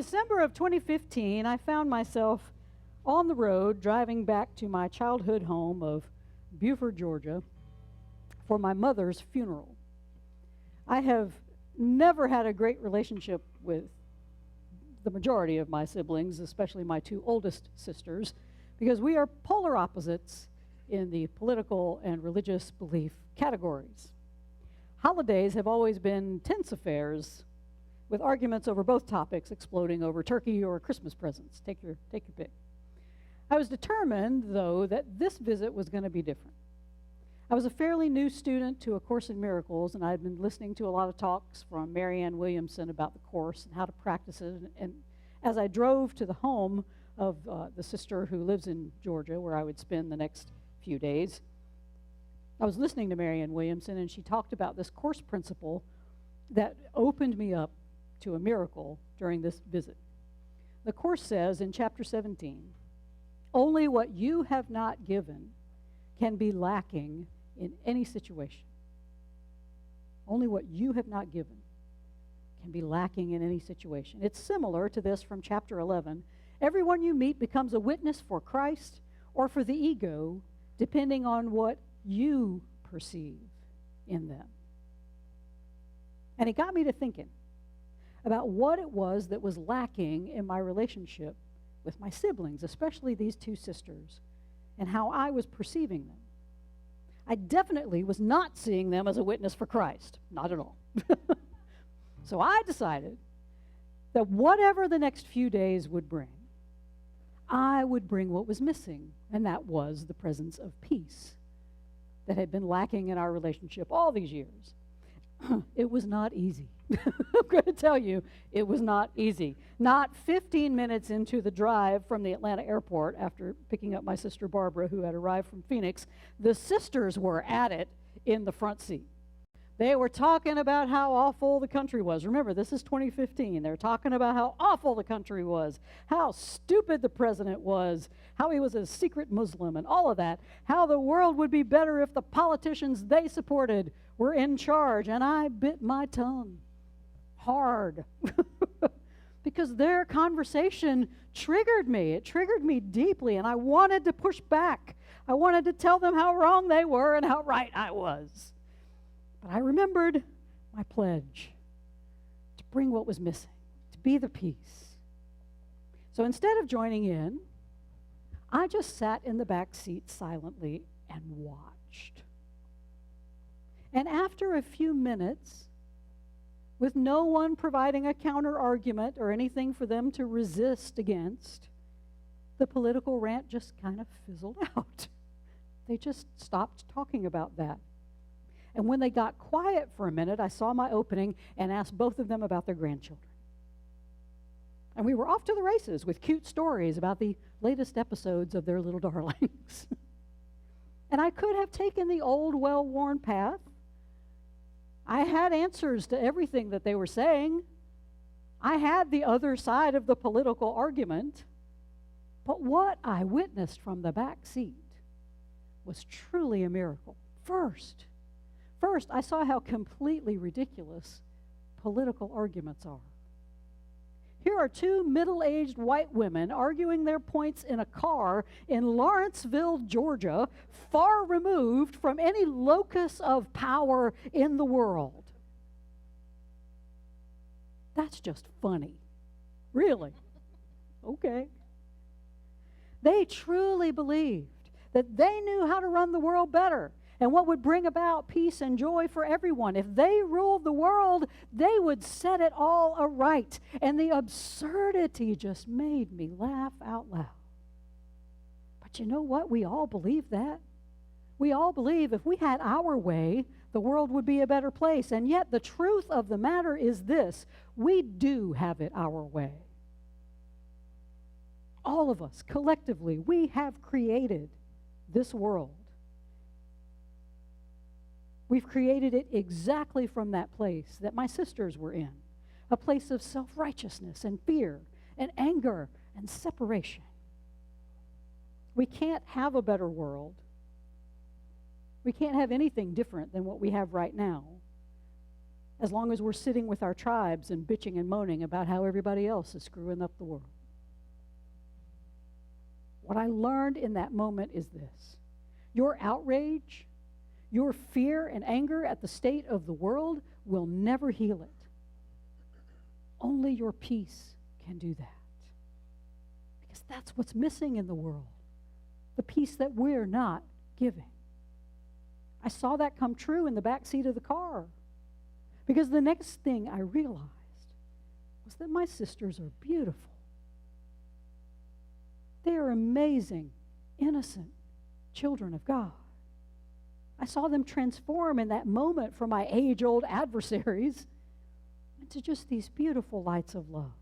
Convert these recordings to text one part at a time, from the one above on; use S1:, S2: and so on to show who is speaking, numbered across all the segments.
S1: December of 2015, I found myself on the road driving back to my childhood home of Beaufort, Georgia, for my mother's funeral. I have never had a great relationship with the majority of my siblings, especially my two oldest sisters, because we are polar opposites in the political and religious belief categories. Holidays have always been tense affairs, with arguments over both topics exploding over turkey or Christmas presents. Take your pick. I was determined, though, that this visit was going to be different. I was a fairly new student to A Course in Miracles, and I had been listening to a lot of talks from Marianne Williamson about the Course and how to practice it. And as I drove to the home of the sister who lives in Georgia, where I would spend the next few days, I was listening to Marianne Williamson, and she talked about this Course principle that opened me up to a miracle during this visit. The Course says in chapter 17, only what you have not given can be lacking in any situation. Only what you have not given can be lacking in any situation. It's similar to this from chapter 11. Everyone you meet becomes a witness for Christ or for the ego, depending on what you perceive in them. And it got me to thinking about what it was that was lacking in my relationship with my siblings, especially these two sisters, and how I was perceiving them. I definitely was not seeing them as a witness for Christ, not at all. So I decided that whatever the next few days would bring, I would bring what was missing, and that was the presence of peace that had been lacking in our relationship all these years. It was not easy. I'm going to tell you, it was not easy. Not 15 minutes into the drive from the Atlanta airport, after picking up my sister Barbara, who had arrived from Phoenix, the sisters were at it in the front seat. They were talking about how awful the country was. Remember, this is 2015. They're talking about how awful the country was, how stupid the president was, how he was a secret Muslim, and all of that, how the world would be better if the politicians they supported were in charge. And I bit my tongue hard because their conversation triggered me. It triggered me deeply, and I wanted to push back. I wanted to tell them how wrong they were and how right I was. But I remembered my pledge to bring what was missing, to be the peace. So instead of joining in, I just sat in the back seat silently and watched. And after a few minutes, with no one providing a counter-argument or anything for them to resist against, the political rant just kind of fizzled out. They just stopped talking about that. And when they got quiet for a minute, I saw my opening and asked both of them about their grandchildren. And we were off to the races with cute stories about the latest episodes of their little darlings. And I could have taken the old, well-worn path. I had answers to everything that they were saying. I had the other side of the political argument. But what I witnessed from the back seat was truly a miracle. First, I saw how completely ridiculous political arguments are. Here are two middle-aged white women arguing their points in a car in Lawrenceville, Georgia, far removed from any locus of power in the world. That's just funny. Really? Okay. They truly believed that they knew how to run the world better and what would bring about peace and joy for everyone. If they ruled the world, they would set it all aright. And the absurdity just made me laugh out loud. But you know what? We all believe that. We all believe if we had our way, the world would be a better place. And yet the truth of the matter is this: we do have it our way. All of us, collectively, we have created this world. We've created it exactly from that place that my sisters were in, a place of self-righteousness and fear and anger and separation. We can't have a better world. We can't have anything different than what we have right now. as long as we're sitting with our tribes and bitching and moaning about how everybody else is screwing up the world. What I learned in that moment is this: your outrage, your fear and anger at the state of the world will never heal it. Only your peace can do that. Because that's what's missing in the world, the peace that we're not giving. I saw that come true in the back seat of the car, because the next thing I realized was that my sisters are beautiful. They are amazing, innocent children of God. I saw them transform in that moment from my age-old adversaries into just these beautiful lights of love.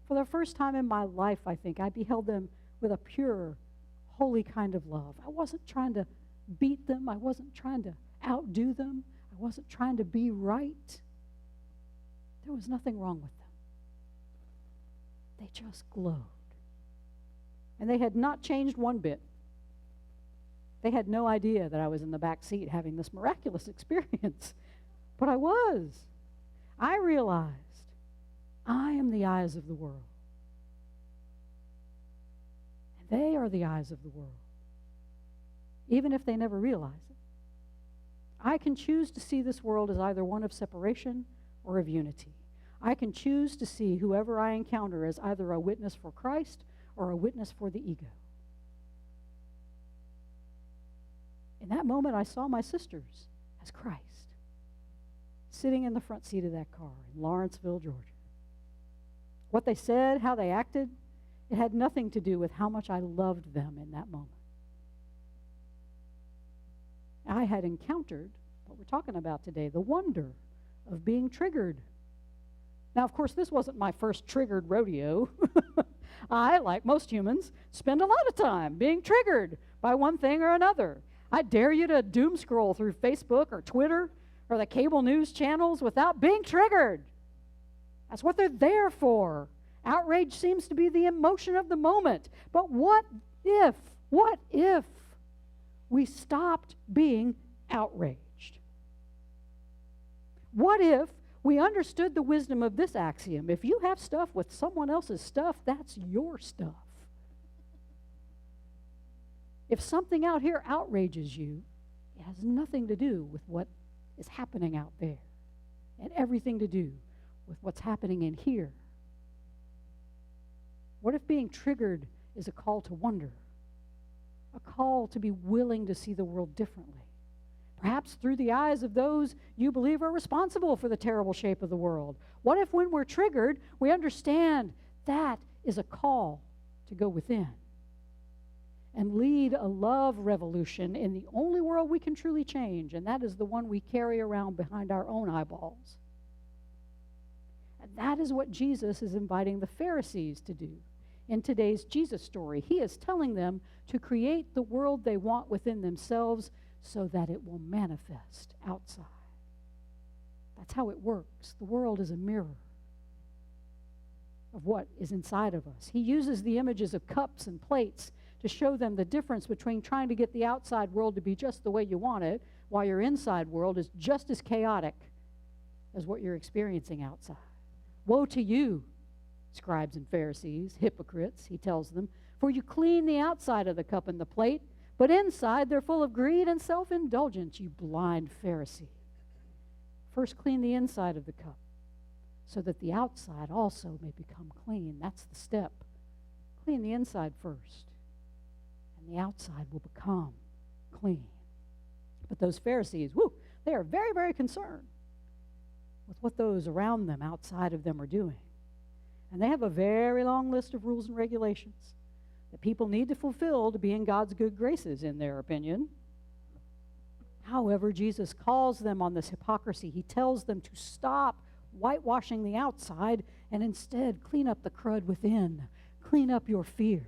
S1: For the first time in my life, I think, I beheld them with a pure, holy kind of love. I wasn't trying to beat them. I wasn't trying to outdo them. I wasn't trying to be right. There was nothing wrong with them. They just glowed. And they had not changed one bit. They had no idea that I was in the back seat having this miraculous experience. But I was. I realized I am the eyes of the world. And they are the eyes of the world, even if they never realize it. I can choose to see this world as either one of separation or of unity. I can choose to see whoever I encounter as either a witness for Christ or a witness for the ego. In that moment, I saw my sisters as Christ, sitting in the front seat of that car in Lawrenceville, Georgia. What they said, how they acted, it had nothing to do with how much I loved them in that moment. I had encountered what we're talking about today, the wonder of being triggered. Now, of course, this wasn't my first triggered rodeo. I, like most humans, spend a lot of time being triggered by one thing or another. I dare you to doom scroll through Facebook or Twitter or the cable news channels without being triggered. That's what they're there for. Outrage seems to be the emotion of the moment. But what if we stopped being outraged? What if we understood the wisdom of this axiom? If you have stuff with someone else's stuff, that's your stuff. If something out here outrages you, it has nothing to do with what is happening out there, and everything to do with what's happening in here. What if being triggered is a call to wonder, a call to be willing to see the world differently, perhaps through the eyes of those you believe are responsible for the terrible shape of the world? What if when we're triggered, we understand that is a call to go within and lead a love revolution in the only world we can truly change, and that is the one we carry around behind our own eyeballs? And that is what Jesus is inviting the Pharisees to do. In today's Jesus story, he is telling them to create the world they want within themselves so that it will manifest outside. That's how it works. The world is a mirror of what is inside of us. He uses the images of cups and plates to show them the difference between trying to get the outside world to be just the way you want it, while your inside world is just as chaotic as what you're experiencing outside. Woe to you, scribes and Pharisees, hypocrites, he tells them, for you clean the outside of the cup and the plate, but inside they're full of greed and self-indulgence, you blind Pharisee. First clean the inside of the cup, so that the outside also may become clean. That's the step. Clean the inside first, and the outside will become clean. But those Pharisees, they are very, very concerned with what those around them, outside of them, are doing. And they have a very long list of rules and regulations that people need to fulfill to be in God's good graces, in their opinion. However, Jesus calls them on this hypocrisy. He tells them to stop whitewashing the outside and instead clean up the crud within. Clean up your fear.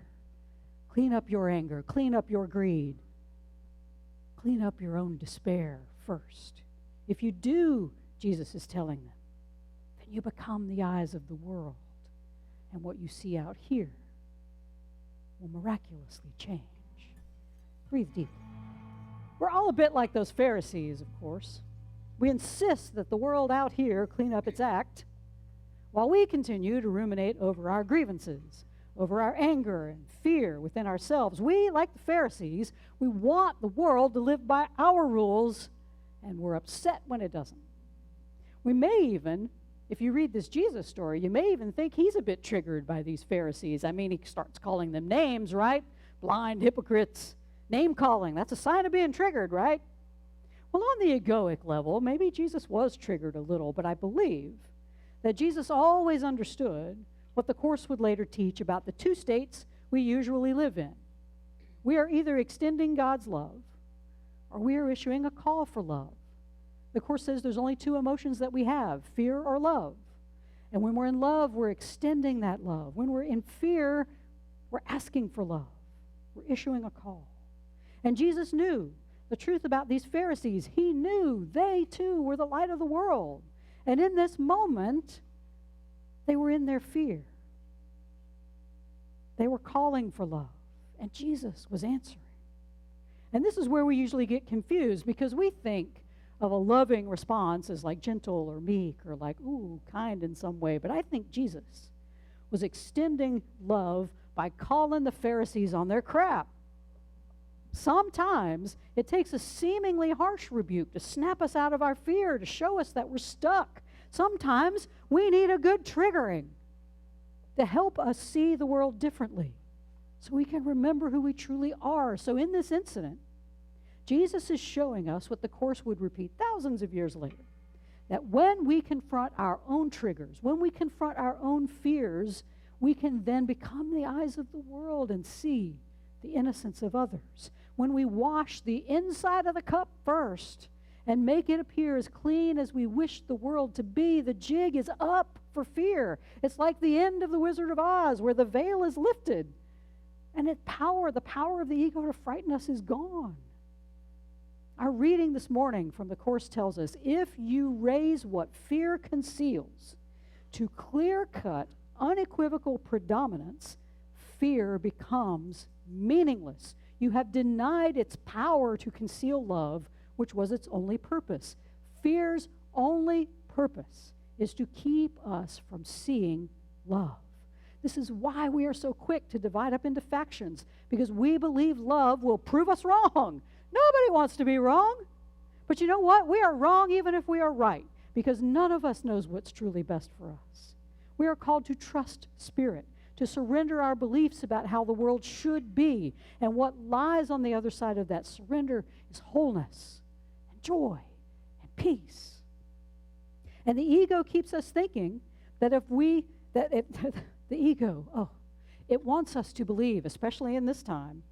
S1: Clean up your anger. Clean up your greed. Clean up your own despair first. If you do, Jesus is telling them, then you become the eyes of the world. And what you see out here will miraculously change. Breathe deeply. We're all a bit like those Pharisees, of course. We insist that the world out here clean up its act, while we continue to ruminate over our grievances, over our anger and fear within ourselves. We, like the Pharisees, we want the world to live by our rules, and we're upset when it doesn't. We may even, if you read this Jesus story, you may even think he's a bit triggered by these Pharisees. I mean, he starts calling them names, right? Blind hypocrites. Name calling, that's a sign of being triggered, right? Well, on the egoic level, maybe Jesus was triggered a little, but I believe that Jesus always understood what the Course would later teach about the two states we usually live in. We are either extending God's love, or we are issuing a call for love. The Course says there's only two emotions that we have, fear or love. And when we're in love, we're extending that love. When we're in fear, we're asking for love. We're issuing a call. And Jesus knew the truth about these Pharisees. He knew they too were the light of the world. And in this moment, they were in their fear. They were calling for love, and Jesus was answering. And this is where we usually get confused, because we think of a loving response as like gentle or meek or like, ooh, kind in some way. But I think Jesus was extending love by calling the Pharisees on their crap. Sometimes it takes a seemingly harsh rebuke to snap us out of our fear, to show us that we're stuck. Sometimes we need a good triggering to help us see the world differently so we can remember who we truly are. So in this incident, Jesus is showing us what the Course would repeat thousands of years later, that when we confront our own triggers, when we confront our own fears, we can then become the eyes of the world and see the innocence of others. When we wash the inside of the cup first and make it appear as clean as we wish the world to be, the jig is up for fear. It's like the end of The Wizard of Oz, where the veil is lifted, and the power of the ego to frighten us is gone. Our reading this morning from the Course tells us, if you raise what fear conceals to clear-cut, unequivocal predominance, fear becomes meaningless. You have denied its power to conceal love, which was its only purpose. Fear's only purpose is to keep us from seeing love. This is why we are so quick to divide up into factions, because we believe love will prove us wrong. Nobody wants to be wrong. But you know what? We are wrong even if we are right, because none of us knows what's truly best for us. We are called to trust Spirit, to surrender our beliefs about how the world should be. And what lies on the other side of that surrender is wholeness and joy and peace. And the ego keeps us thinking that the ego, it wants us to believe, especially in this time,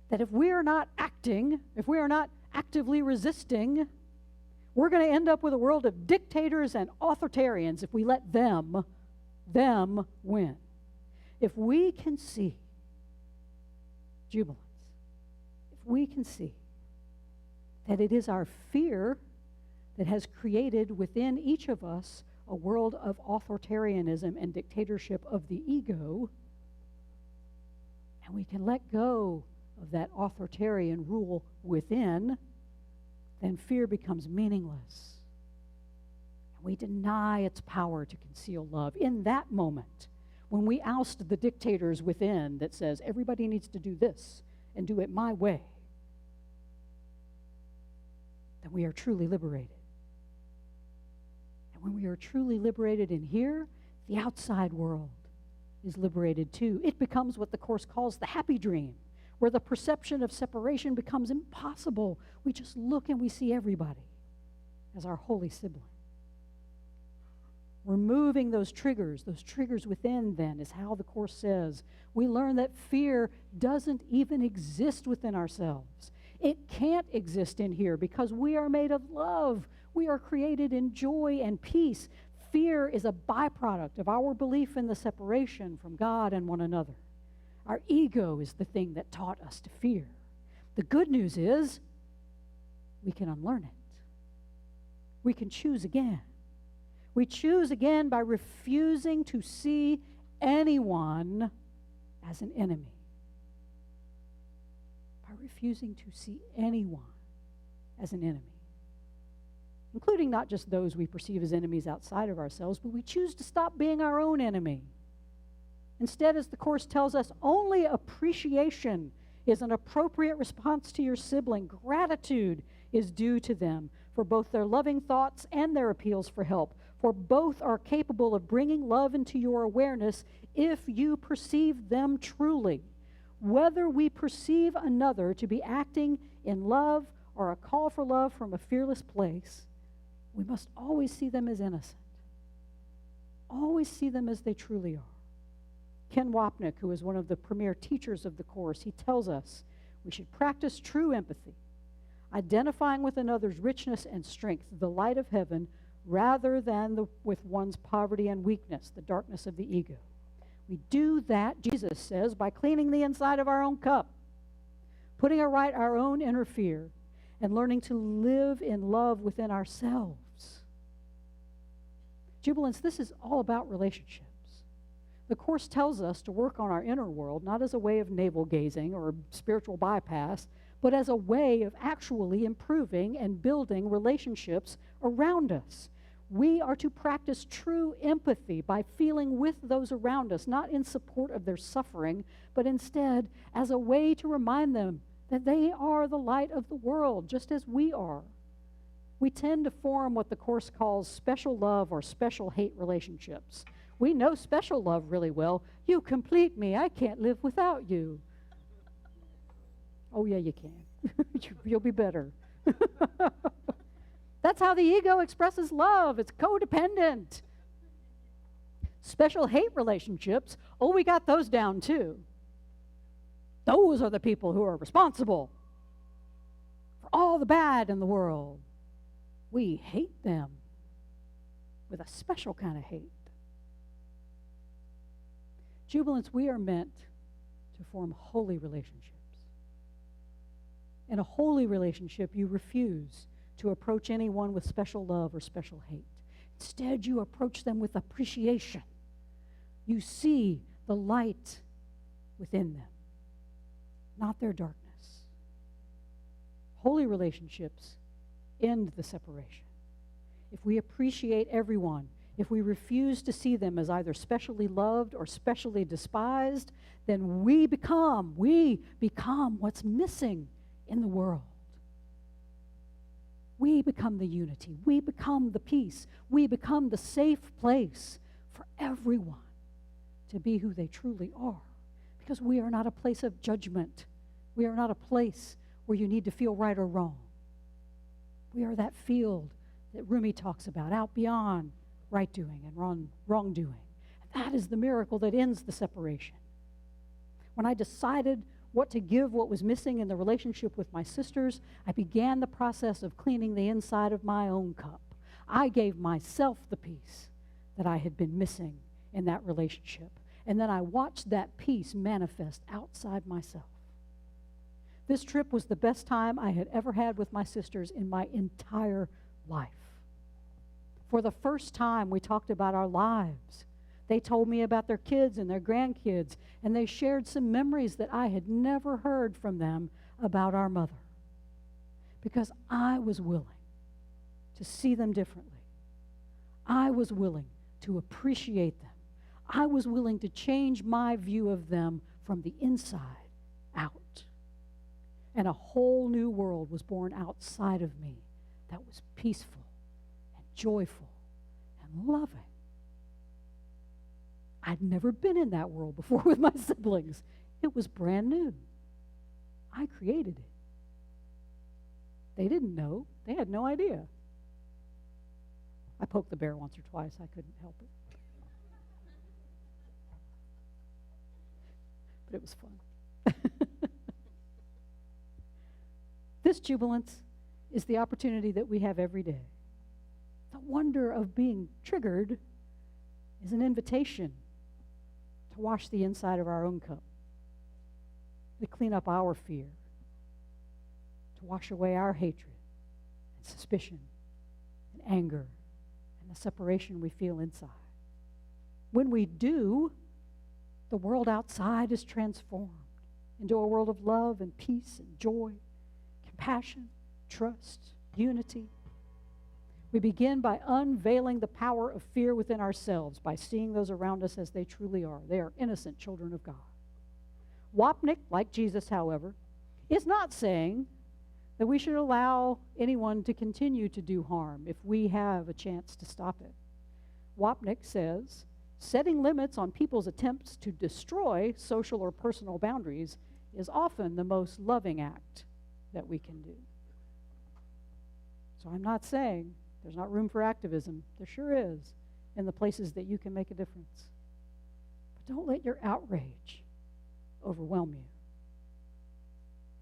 S1: that if we are not acting, if we are not actively resisting, we're going to end up with a world of dictators and authoritarians if we let them win. If we can see, jubilance, if we can see that it is our fear that has created within each of us a world of authoritarianism and dictatorship of the ego, and we can let go of that authoritarian rule within, then fear becomes meaningless. And we deny its power to conceal love. In that moment, when we oust the dictators within that says, everybody needs to do this and do it my way, then we are truly liberated. And when we are truly liberated in here, the outside world is liberated too. It becomes what the Course calls the happy dream, where the perception of separation becomes impossible. We just look and we see everybody as our holy sibling. Removing those triggers within, then, is how the Course says we learn that fear doesn't even exist within ourselves. It can't exist in here because we are made of love. We are created in joy and peace. Fear is a byproduct of our belief in the separation from God and one another. Our ego is the thing that taught us to fear. The good news is we can unlearn it. We can choose again. We choose again by refusing to see anyone as an enemy. By refusing to see anyone as an enemy. including not just those we perceive as enemies outside of ourselves, but we choose to stop being our own enemy. Instead, as the Course tells us, only appreciation is an appropriate response to your sibling. Gratitude is due to them for both their loving thoughts and their appeals for help, for both are capable of bringing love into your awareness if you perceive them truly. Whether we perceive another to be acting in love or a call for love from a fearless place, we must always see them as innocent. Always see them as they truly are. Ken Wapnick, who is one of the premier teachers of the Course, he tells us we should practice true empathy, identifying with another's richness and strength, the light of heaven, rather than with one's poverty and weakness, the darkness of the ego. We do that, Jesus says, by cleaning the inside of our own cup, putting right our own inner fear, and learning to live in love within ourselves. Jubilants, this is all about relationships. The Course tells us to work on our inner world, not as a way of navel-gazing or spiritual bypass, but as a way of actually improving and building relationships around us. We are to practice true empathy by feeling with those around us, not in support of their suffering, but instead as a way to remind them that they are the light of the world, just as we are. We tend to form what the Course calls special love or special hate relationships. We know special love really well. You complete me. I can't live without you. Oh, yeah, you can. You'll be better. That's how the ego expresses love. It's codependent. Special hate relationships, oh, we got those down too. Those are the people who are responsible for all the bad in the world. We hate them with a special kind of hate. Jubilants, we are meant to form holy relationships. In a holy relationship, you refuse to approach anyone with special love or special hate. Instead, you approach them with appreciation. You see the light within them, not their darkness. Holy relationships end the separation. If we appreciate everyone, if we refuse to see them as either specially loved or specially despised, then we become what's missing in the world. We become the unity. We become the peace. We become the safe place for everyone to be who they truly are. Because we are not a place of judgment. We are not a place where you need to feel right or wrong. We are that field that Rumi talks about, out beyond right doing and wrongdoing. And that is the miracle that ends the separation. When I decided what to give what was missing in the relationship with my sisters, I began the process of cleaning the inside of my own cup. I gave myself the peace that I had been missing in that relationship. And then I watched that peace manifest outside myself. This trip was the best time I had ever had with my sisters in my entire life. For the first time, we talked about our lives. They told me about their kids and their grandkids, and they shared some memories that I had never heard from them about our mother. Because I was willing to see them differently. I was willing to appreciate them. I was willing to change my view of them from the inside out. And a whole new world was born outside of me that was peaceful and joyful and loving. I'd never been in that world before with my siblings. It was brand new. I created it. They didn't know. They had no idea. I poked the bear once or twice. I couldn't help it. But it was fun. This jubilance is the opportunity that we have every day. The wonder of being triggered is an invitation to wash the inside of our own cup, to clean up our fear, to wash away our hatred and suspicion and anger and the separation we feel inside. When we do, the world outside is transformed into a world of love and peace and joy, compassion, trust, unity. We begin by unveiling the power of fear within ourselves, by seeing those around us as they truly are. They are innocent children of God. Wapnick, like Jesus, however, is not saying that we should allow anyone to continue to do harm if we have a chance to stop it. Wapnick says, setting limits on people's attempts to destroy social or personal boundaries is often the most loving act that we can do. So I'm not saying there's not room for activism. There sure is in the places that you can make a difference. But don't let your outrage overwhelm you.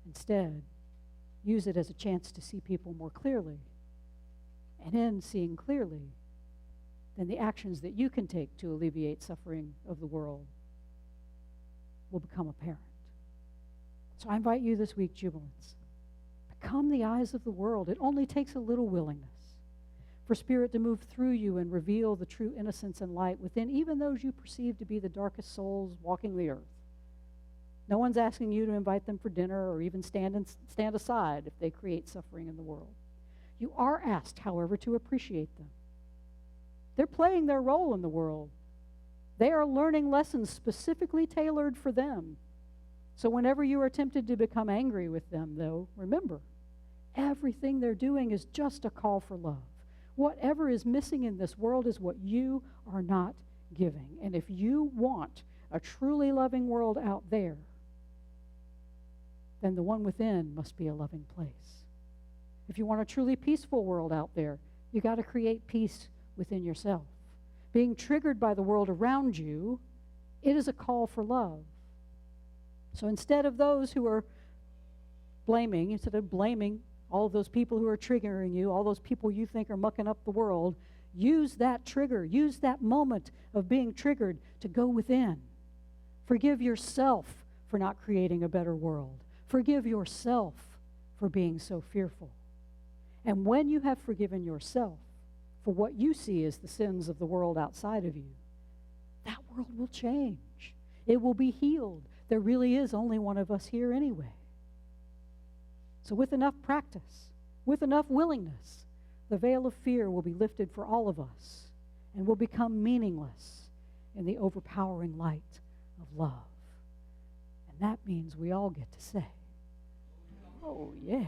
S1: Instead, use it as a chance to see people more clearly. And in seeing clearly, then the actions that you can take to alleviate suffering of the world will become apparent. So I invite you this week, Jubilants, become the eyes of the world. It only takes a little willingness for Spirit to move through you and reveal the true innocence and light within even those you perceive to be the darkest souls walking the earth. No one's asking you to invite them for dinner or even stand aside if they create suffering in the world. You are asked, however, to appreciate them. They're playing their role in the world. They are learning lessons specifically tailored for them. So whenever you are tempted to become angry with them, though, remember, everything they're doing is just a call for love. Whatever is missing in this world is what you are not giving. And if you want a truly loving world out there, then the one within must be a loving place. If you want a truly peaceful world out there, you got to create peace within yourself. Being triggered by the world around you, it is a call for love. So instead of those who are blaming all of those people who are triggering you, all those people you think are mucking up the world, use that trigger, use that moment of being triggered to go within. Forgive yourself for not creating a better world. Forgive yourself for being so fearful. And when you have forgiven yourself for what you see as the sins of the world outside of you, that world will change. It will be healed. There really is only one of us here anyway. So with enough practice, with enough willingness, the veil of fear will be lifted for all of us and will become meaningless in the overpowering light of love. And that means we all get to say, oh yeah.